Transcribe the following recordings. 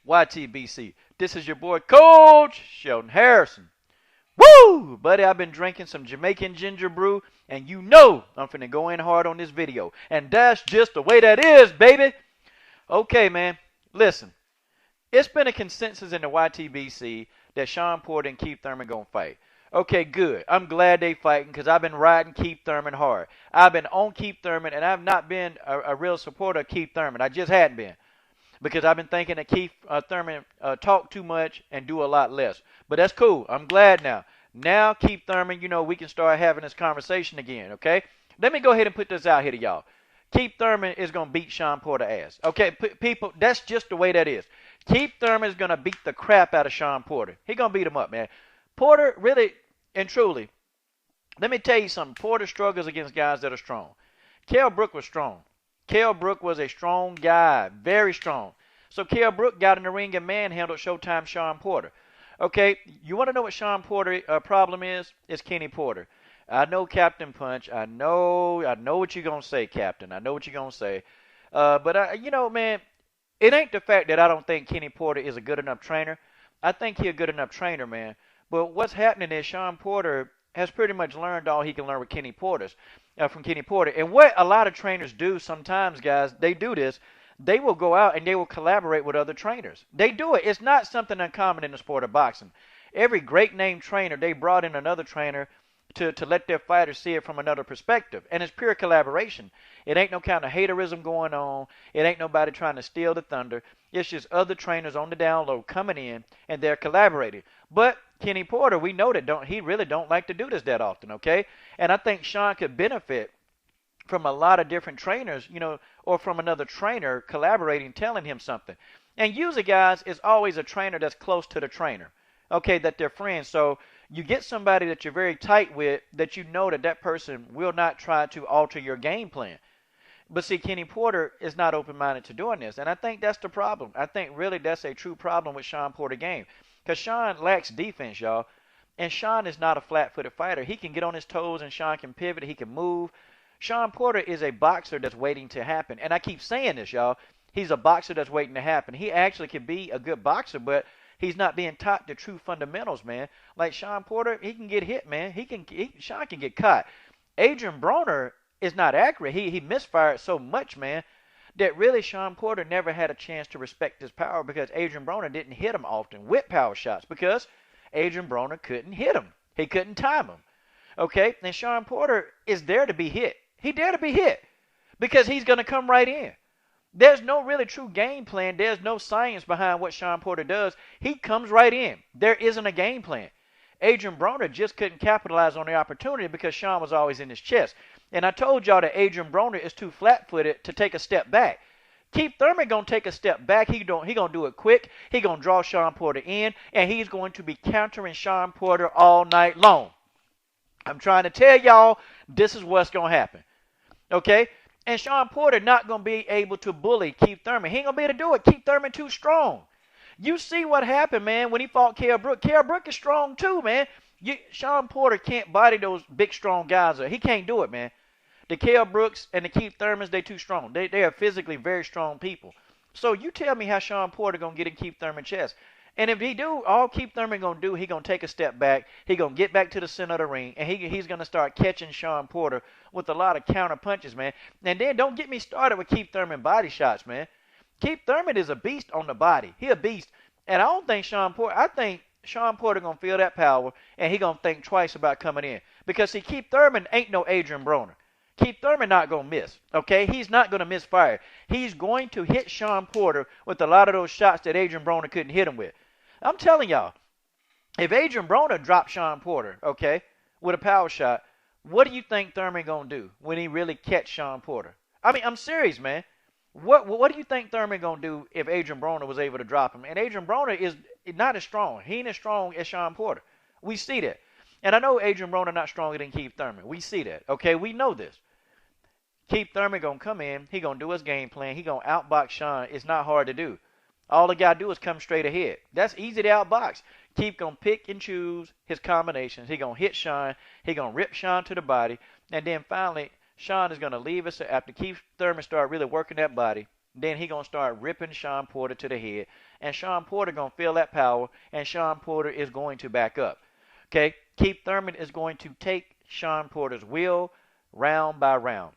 YTBC. This is your boy, Coach Sheldon Harrison. Woo! Buddy, I've been drinking some Jamaican ginger brew, and you know I'm finna go in hard on this video. And that's just the way that is, baby. Okay, man. Listen, it's been a consensus in the YTBC that Shawn Porter and Keith Thurman gonna fight. Okay, good. I'm glad they fighting because I've been riding Keith Thurman hard. I've been on Keith Thurman, and I've not been a real supporter of Keith Thurman. I just hadn't been because I've been thinking that Keith Thurman talk too much and do a lot less. But that's cool. I'm glad now. Now, Keith Thurman, we can start having this conversation again, okay? Let me go ahead and put this out here to y'all. Keith Thurman is going to beat Shawn Porter ass. Okay, people, that's just the way that is. Keith Thurman is going to beat the crap out of Shawn Porter. He going to beat him up, man. Porter, really and truly, let me tell you something. Porter struggles against guys that are strong. Kell Brook was strong. Kell Brook was a strong guy, very strong. So Kell Brook got in the ring and manhandled Showtime Shawn Porter. Okay, you want to know what Shawn Porter's problem is? It's Kenny Porter. I know Captain Punch. I know what you're going to say, Captain. I know what you're going to say. But, man, it ain't the fact that I don't think Kenny Porter is a good enough trainer. I think he's a good enough trainer, man. But what's happening is Shawn Porter has pretty much learned all he can learn with from Kenny Porter. And what a lot of trainers do sometimes, guys, they do this. They will go out and they will collaborate with other trainers. They do it. It's not something uncommon in the sport of boxing. Every great name trainer, they brought in another trainer to let their fighters see it from another perspective. And it's pure collaboration. It ain't no kind of haterism going on. It ain't nobody trying to steal the thunder. It's just other trainers on the down low coming in and they're collaborating. But Kenny Porter, we know that he really don't like to do this that often, okay? And I think Shawn could benefit from a lot of different trainers, or from another trainer collaborating, telling him something. And usually, guys, it's always a trainer that's close to the trainer, okay, that they're friends. So you get somebody that you're very tight with that you know that person will not try to alter your game plan. But see, Kenny Porter is not open-minded to doing this, and I think that's the problem. I think really that's a true problem with Shawn Porter's game because Shawn lacks defense, y'all, and Shawn is not a flat-footed fighter. He can get on his toes, and Shawn can pivot. He can move. Shawn Porter is a boxer that's waiting to happen. And I keep saying this, y'all. He's a boxer that's waiting to happen. He actually can be a good boxer, but he's not being taught the true fundamentals, man. Like Shawn Porter, he can get hit, man. Shawn can get caught. Adrian Broner is not accurate. He misfired so much, man, that really Shawn Porter never had a chance to respect his power because Adrian Broner didn't hit him often with power shots because Adrian Broner couldn't hit him. He couldn't time him. Okay? And Shawn Porter is there to be hit. He dare to be hit because he's going to come right in. There's no really true game plan. There's no science behind what Shawn Porter does. He comes right in. There isn't a game plan. Adrian Broner just couldn't capitalize on the opportunity because Shawn was always in his chest. And I told y'all that Adrian Broner is too flat-footed to take a step back. Keith Thurman going to take a step back. He going to do it quick. He going to draw Shawn Porter in, and he's going to be countering Shawn Porter all night long. I'm trying to tell y'all this is what's going to happen. Okay? And Shawn Porter not going to be able to bully Keith Thurman. He ain't going to be able to do it. Keith Thurman too strong. You see what happened, man, when he fought Kell Brook. Kell Brook is strong too, man. Shawn Porter can't body those big, strong guys. He can't do it, man. The Kell Brooks and the Keith Thurmans, they too strong. They are physically very strong people. So you tell me how Shawn Porter going to get in Keith Thurman's chest. And if he do, all Keith Thurman going to do, he going to take a step back. He going to get back to the center of the ring, and he's going to start catching Shawn Porter with a lot of counter punches, man. And then don't get me started with Keith Thurman body shots, man. Keith Thurman is a beast on the body. He a beast. And I don't think I think Shawn Porter going to feel that power, and he going to think twice about coming in. Because, see, Keith Thurman ain't no Adrian Broner. Keith Thurman not going to miss, okay? He's not going to misfire. He's going to hit Shawn Porter with a lot of those shots that Adrian Broner couldn't hit him with. I'm telling y'all, if Adrian Broner dropped Shawn Porter, okay, with a power shot, what do you think Thurman going to do when he really catch Shawn Porter? I mean, I'm serious, man. What do you think Thurman going to do if Adrian Broner was able to drop him? And Adrian Broner is not as strong. He ain't as strong as Shawn Porter. We see that. And I know Adrian Broner not stronger than Keith Thurman. We see that, okay? We know this. Keith Thurman going to come in. He going to do his game plan. He going to outbox Shawn. It's not hard to do. All he got to do is come straight ahead. That's easy to outbox. Keith going to pick and choose his combinations. He going to hit Shawn. He going to rip Shawn to the body. And then finally, Shawn is going to leave us after Keith Thurman start really working that body. then he going to start ripping Shawn Porter to the head. And Shawn Porter going to feel that power, and Shawn Porter is going to back up. Okay? Keith Thurman is going to take Shawn Porter's will round by round.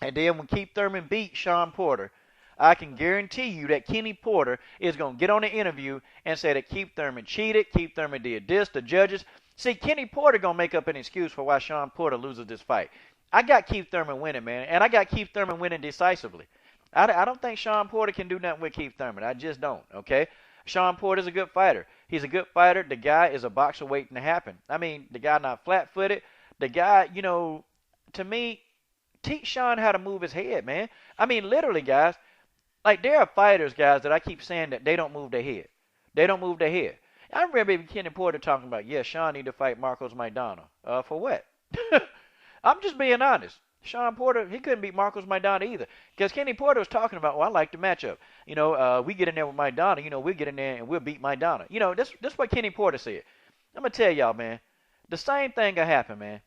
And then when Keith Thurman beats Shawn Porter, I can guarantee you that Kenny Porter is going to get on the interview and say that Keith Thurman cheated, Keith Thurman did this, the judges. See, Kenny Porter going to make up an excuse for why Shawn Porter loses this fight. I got Keith Thurman winning, man, and I got Keith Thurman winning decisively. I don't think Shawn Porter can do nothing with Keith Thurman. I just don't, okay? Shawn Porter's a good fighter. He's a good fighter. The guy is a boxer waiting to happen. I mean, the guy not flat-footed. The guy, you know, to me, teach Shawn how to move his head, man. I mean, literally, guys, like there are fighters, guys, that I keep saying that they don't move their head. They don't move their head. I remember Kenny Porter talking about, yeah, Shawn need to fight Marcos Maidana. For what? I'm just being honest. Shawn Porter, he couldn't beat Marcos Maidana either. Because Kenny Porter was talking about, well, I like the matchup. You know, we get in there with Maidana, you know, we'll get in there and we'll beat Maidana. You know, this what Kenny Porter said. I'm going to tell y'all, man, the same thing will happen, man.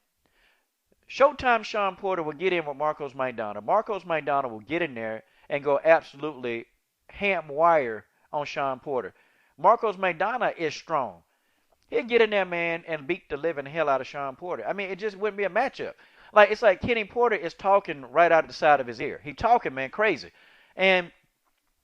Showtime Shawn Porter will get in with Marcos Maidana. Marcos Maidana will get in there and go absolutely ham wire on Shawn Porter. Marcos Maidana is strong. He'll get in there, man, and beat the living hell out of Shawn Porter. I mean, it just wouldn't be a matchup. Like, it's like Kenny Porter is talking right out of the side of his ear. He talking, man, crazy. And,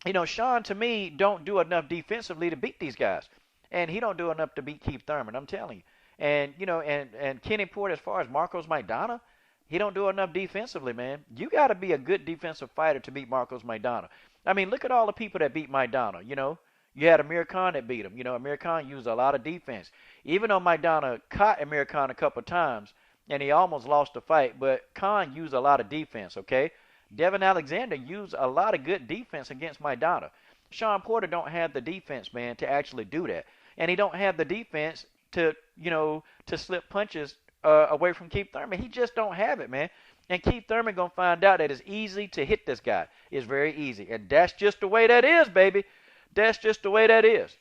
you know, Shawn, to me, don't do enough defensively to beat these guys. And he don't do enough to beat Keith Thurman, I'm telling you. And, you know, and Kenny Porter, as far as Marcos Maidana, he don't do enough defensively, man. You got to be a good defensive fighter to beat Marcos Maidana. I mean, look at all the people that beat Maidana, you know. You had Amir Khan that beat him. You know, Amir Khan used a lot of defense. Even though Maidana caught Amir Khan a couple times, and he almost lost the fight, but Khan used a lot of defense, okay? Devin Alexander used a lot of good defense against Maidana. Shawn Porter don't have the defense, man, to actually do that. And he don't have the defense to, you know, to slip punches away from Keith Thurman. He just don't have it, man. And Keith Thurman going to find out that it's easy to hit this guy. It's very easy. And that's just the way that is, baby. That's just the way that is.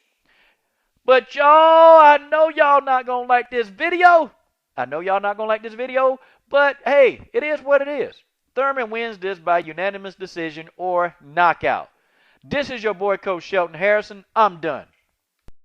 But y'all, I know y'all not going to like this video. I know y'all not going to like this video. But, hey, it is what it is. Thurman wins this by unanimous decision or knockout. This is your boy, Coach Shelton Harrison. I'm done.